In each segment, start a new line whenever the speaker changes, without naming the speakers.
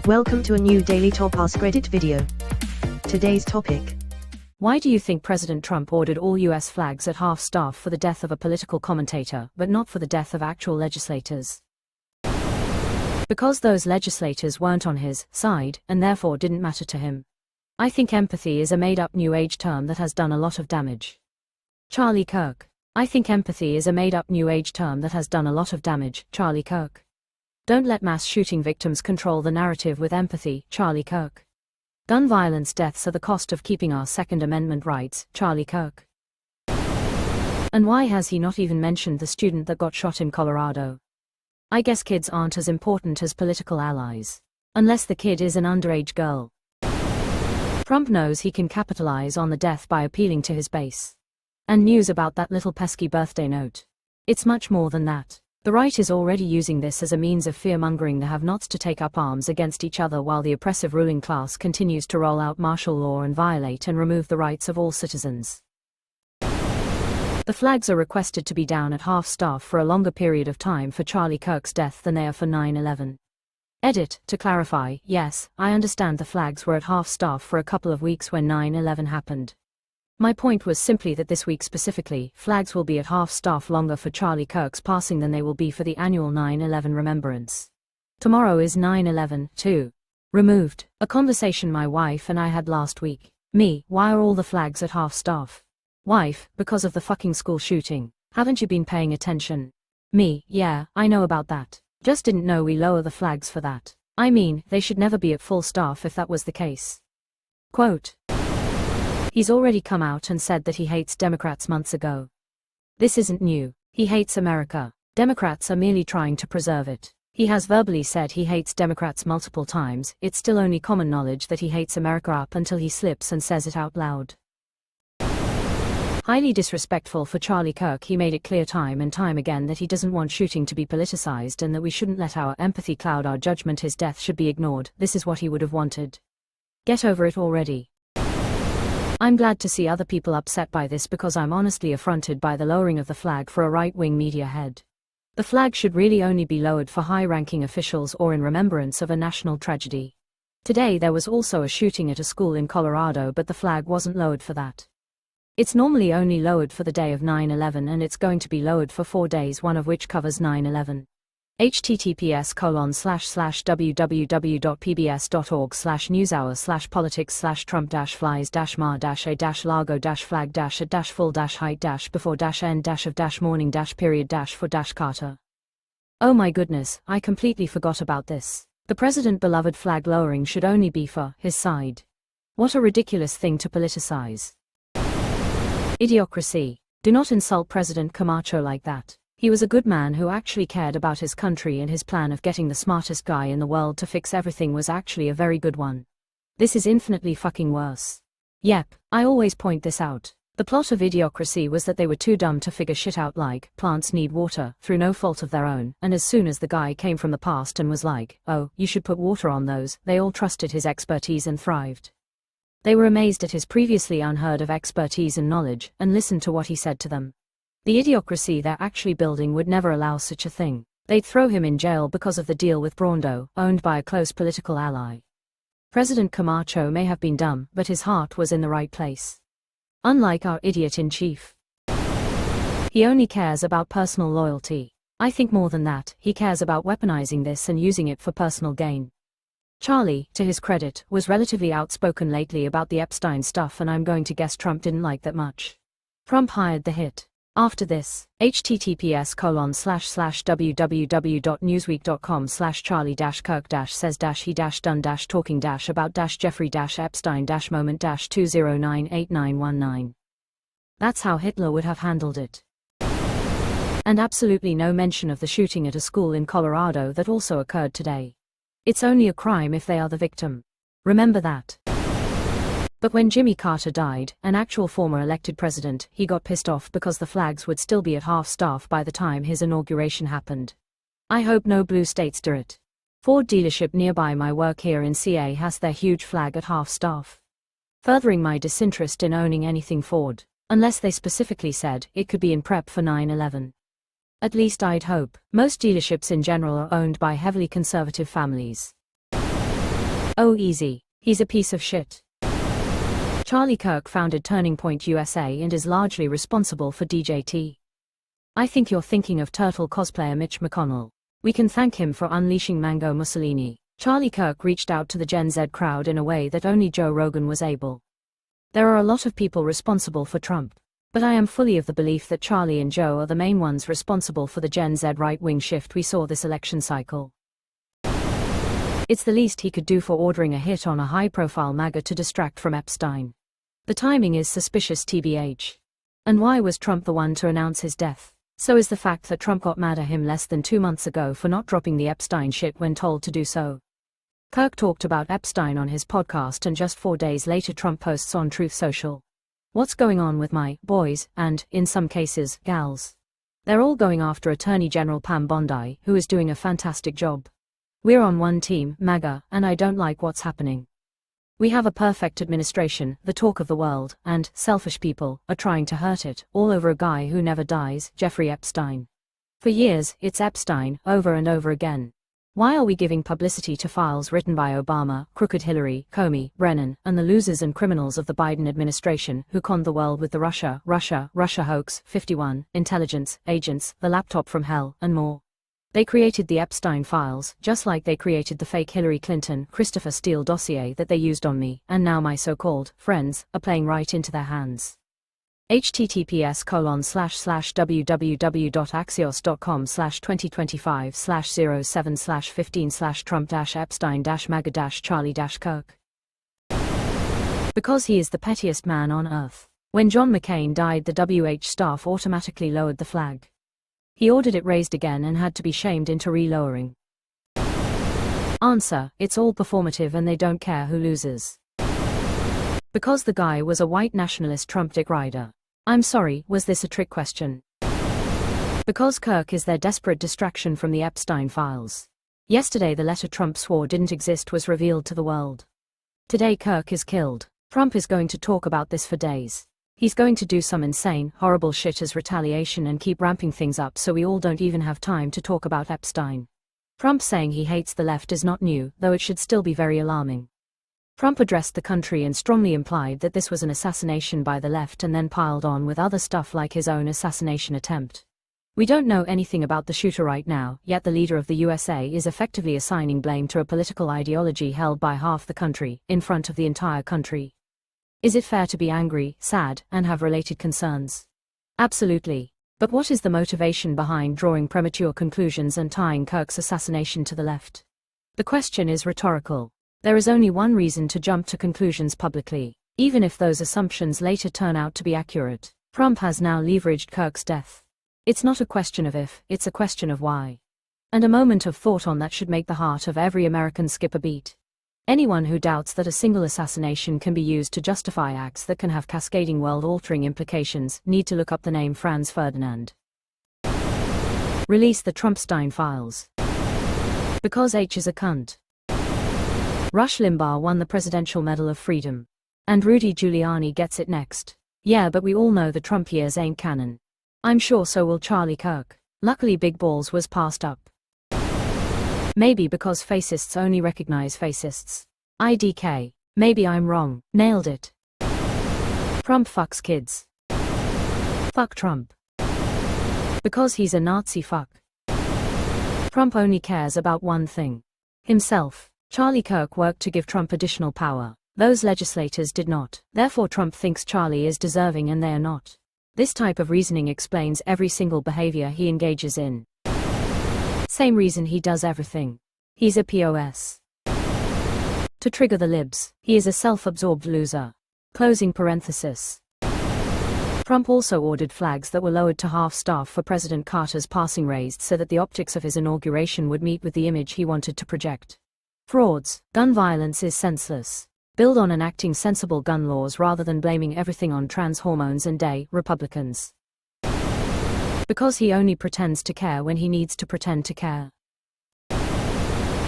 Welcome to a new Daily Top AskReddit video. Today's topic.
Why do you think President Trump ordered all US flags at half-staff for the death of a political commentator, but not for the death of actual legislators? Because those legislators weren't on his side, and therefore didn't matter to him. I think empathy is a made-up New Age term that has done a lot of damage. Charlie Kirk. I think empathy is a made-up New Age term that has done a lot of damage. Charlie Kirk. Don't let mass shooting victims control the narrative with empathy. Charlie Kirk. Gun violence deaths are the cost of keeping our Second Amendment rights. Charlie Kirk. And why has he not even mentioned the student that got shot in Colorado? I guess kids aren't as important as political allies. Unless the kid is an underage girl. Trump knows he can capitalize on the death by appealing to his base. And news about that little pesky birthday note. It's much more than that. The right is already using this as a means of fear-mongering the have-nots to take up arms against each other while the oppressive ruling class continues to roll out martial law and violate and remove the rights of all citizens. The flags are requested to be down at half-staff for a longer period of time for Charlie Kirk's death than they are for 9/11. Edit, to clarify, yes, I understand the flags were at half-staff for a couple of weeks when 9/11 happened. My point was simply that this week specifically, flags will be at half-staff longer for Charlie Kirk's passing than they will be for the annual 9/11 remembrance. Tomorrow is 9/11, too. Removed. A conversation my wife and I had last week. Me, why are all the flags at half-staff? Wife, because of the fucking school shooting. Haven't you been paying attention? Me, yeah, I know about that. Just didn't know we lower the flags for that. I mean, they should never be at full staff if that was the case. Quote. He's already come out and said that he hates Democrats months ago. This isn't new. He hates America. Democrats are merely trying to preserve it. He has verbally said he hates Democrats multiple times. It's still only common knowledge that he hates America up until he slips and says it out loud. Highly disrespectful for Charlie Kirk. He made it clear time and time again that he doesn't want shooting to be politicized and that we shouldn't let our empathy cloud our judgment. His death should be ignored. This is what he would have wanted. Get over it already. I'm glad to see other people upset by this because I'm honestly affronted by the lowering of the flag for a right-wing media head. The flag should really only be lowered for high-ranking officials or in remembrance of a national tragedy. Today there was also a shooting at a school in Colorado, but the flag wasn't lowered for that. It's normally only lowered for the day of 9/11 and it's going to be lowered for 4 days, one of which covers 9/11. https://www.pbs.org/news/flag-mar-a-flag-ful-height-of-morning-period-for-dash-N-of-dash Oh my goodness, I completely forgot about this. The president-beloved flag lowering should only be for his side. What a ridiculous thing to politicize. Idiocracy. Do not insult President Camacho like that. He was a good man who actually cared about his country, and his plan of getting the smartest guy in the world to fix everything was actually a very good one. This is infinitely fucking worse. Yep, I always point this out. The plot of Idiocracy was that they were too dumb to figure shit out like, plants need water, through no fault of their own, and as soon as the guy came from the past and was like, oh, you should put water on those, they all trusted his expertise and thrived. They were amazed at his previously unheard of expertise and knowledge, and listened to what he said to them. The idiocracy they're actually building would never allow such a thing. They'd throw him in jail because of the deal with Brando, owned by a close political ally. President Camacho may have been dumb, but his heart was in the right place. Unlike our idiot-in-chief. He only cares about personal loyalty. I think more than that, he cares about weaponizing this and using it for personal gain. Charlie, to his credit, was relatively outspoken lately about the Epstein stuff, and I'm going to guess Trump didn't like that much. Trump hired the hit. After this, https://www.newsweek.com/charlie-kirk-says-he-done-talking-about-jeffrey-epstein-moment-20989919. That's how Hitler would have handled it. And absolutely no mention of the shooting at a school in Colorado that also occurred today. It's only a crime if they are the victim. Remember that. But when Jimmy Carter died, an actual former elected president, he got pissed off because the flags would still be at half-staff by the time his inauguration happened. I hope no blue states do it. Ford dealership nearby my work here in CA has their huge flag at half-staff. Furthering my disinterest in owning anything Ford, unless they specifically said it could be in prep for 9/11. At least I'd hope. Most dealerships in general are owned by heavily conservative families. Oh, easy. He's a piece of shit. Charlie Kirk founded Turning Point USA and is largely responsible for DJT. I think you're thinking of Turtle cosplayer Mitch McConnell. We can thank him for unleashing Mango Mussolini. Charlie Kirk reached out to the Gen Z crowd in a way that only Joe Rogan was able. There are a lot of people responsible for Trump, but I am fully of the belief that Charlie and Joe are the main ones responsible for the Gen Z right-wing shift we saw this election cycle. It's the least he could do for ordering a hit on a high-profile MAGA to distract from Epstein. The timing is suspicious tbh. And why was Trump the one to announce his death? So is the fact that Trump got mad at him less than 2 months ago for not dropping the Epstein shit when told to do so. Kirk talked about Epstein on his podcast, and just 4 days later Trump posts on Truth Social. What's going on with my boys, and, in some cases, gals? They're all going after Attorney General Pam Bondi, who is doing a fantastic job. We're on one team, MAGA, and I don't like what's happening. We have a perfect administration, the talk of the world, and selfish people are trying to hurt it, all over a guy who never dies, Jeffrey Epstein. For years, it's Epstein, over and over again. Why are we giving publicity to files written by Obama, crooked Hillary, Comey, Brennan, and the losers and criminals of the Biden administration who conned the world with the Russia hoax, 51, intelligence, agents, the laptop from hell, and more? They created the Epstein files, just like they created the fake Hillary Clinton, Christopher Steele dossier that they used on me, and now my so-called friends are playing right into their hands. https://www.axios.com/2025/15/Trump-Epstein-MAGA-Charlie-Kirk. Because he is the pettiest man on earth. When John McCain died, the WH staff automatically lowered the flag. He ordered it raised again and had to be shamed into re-lowering. Answer: it's all performative and they don't care who loses. Because the guy was a white nationalist Trump dick rider. I'm sorry, was this a trick question? Because Kirk is their desperate distraction from the Epstein files. Yesterday the letter Trump swore didn't exist was revealed to the world. Today Kirk is killed. Trump is going to talk about this for days. He's going to do some insane, horrible shit as retaliation and keep ramping things up so we all don't even have time to talk about Epstein. Trump saying he hates the left is not new, though it should still be very alarming. Trump addressed the country and strongly implied that this was an assassination by the left, and then piled on with other stuff like his own assassination attempt. We don't know anything about the shooter right now, yet the leader of the USA is effectively assigning blame to a political ideology held by half the country, in front of the entire country. Is it fair to be angry, sad, and have related concerns? Absolutely. But what is the motivation behind drawing premature conclusions and tying Kirk's assassination to the left? The question is rhetorical. There is only one reason to jump to conclusions publicly, even if those assumptions later turn out to be accurate. Trump has now leveraged Kirk's death. It's not a question of if, it's a question of why. And a moment of thought on that should make the heart of every American skip a beat. Anyone who doubts that a single assassination can be used to justify acts that can have cascading world-altering implications need to look up the name Franz Ferdinand. Release the Trumpstein files. Because H is a cunt. Rush Limbaugh won the Presidential Medal of Freedom. And Rudy Giuliani gets it next. Yeah, but we all know the Trump years ain't canon. I'm sure so will Charlie Kirk. Luckily Big Balls was passed up. Maybe because fascists only recognize fascists. IDK. Maybe I'm wrong. Nailed it. Trump fucks kids. Fuck Trump. Because he's a Nazi fuck. Trump only cares about one thing. Himself. Charlie Kirk worked to give Trump additional power. Those legislators did not. Therefore Trump thinks Charlie is deserving and they are not. This type of reasoning explains every single behavior he engages in. Same reason he does everything. He's a POS. To trigger the libs, he is a self-absorbed loser. Closing parenthesis. Trump also ordered flags that were lowered to half-staff for President Carter's passing raised so that the optics of his inauguration would meet with the image he wanted to project. Frauds. Gun violence is senseless. Build on enacting sensible gun laws rather than blaming everything on trans hormones and Republicans. Because he only pretends to care when he needs to pretend to care.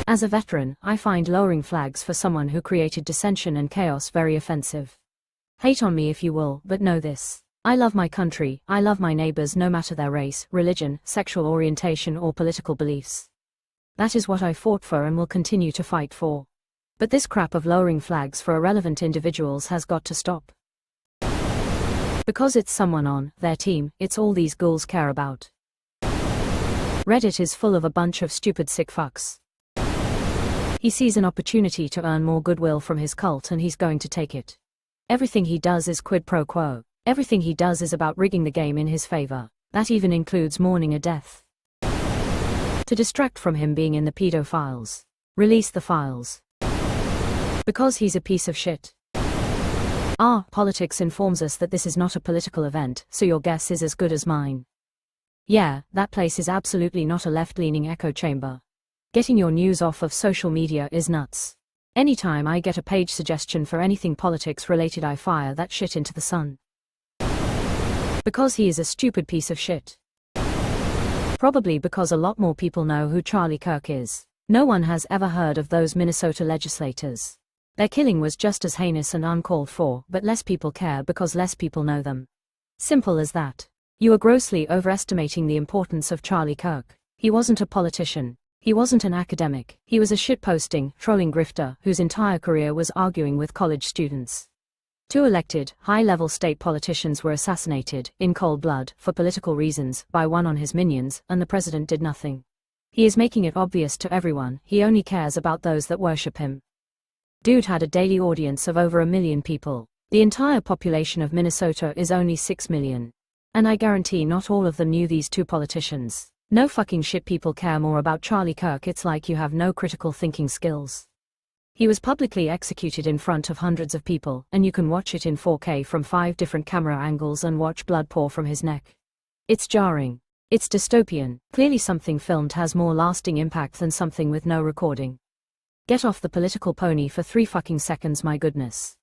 As a veteran, I find lowering flags for someone who created dissension and chaos very offensive. Hate on me if you will, but know this. I love my country, I love my neighbors no matter their race, religion, sexual orientation or political beliefs. That is what I fought for and will continue to fight for. But this crap of lowering flags for irrelevant individuals has got to stop. Because it's someone on their team, it's all these ghouls care about. Reddit is full of a bunch of stupid sick fucks. He sees an opportunity to earn more goodwill from his cult and he's going to take it. Everything he does is quid pro quo. Everything he does is about rigging the game in his favor. That even includes mourning a death. To distract from him being in the pedo files. Release the files. Because he's a piece of shit. Politics informs us that this is not a political event, so your guess is as good as mine. Yeah, that place is absolutely not a left-leaning echo chamber. Getting your news off of social media is nuts. Anytime I get a page suggestion for anything politics related, I fire that shit into the sun. Because he is a stupid piece of shit. Probably because a lot more people know who Charlie Kirk is. No one has ever heard of those Minnesota legislators. Their killing was just as heinous and uncalled for, but less people care because less people know them. Simple as that. You are grossly overestimating the importance of Charlie Kirk. He wasn't a politician. He wasn't an academic. He was a shitposting, trolling grifter whose entire career was arguing with college students. 2 elected, high-level state politicians were assassinated, in cold blood, for political reasons, by one on his minions, and the president did nothing. He is making it obvious to everyone, he only cares about those that worship him. Dude had a daily audience of over 1 million people. The entire population of Minnesota is only 6 million. And I guarantee not all of them knew these 2 politicians. No fucking shit, people care more about Charlie Kirk. It's like you have no critical thinking skills. He was publicly executed in front of hundreds of people, and you can watch it in 4K from 5 different camera angles and watch blood pour from his neck. It's jarring. It's dystopian. Clearly something filmed has more lasting impact than something with no recording. Get off the political pony for 3 fucking seconds, my goodness.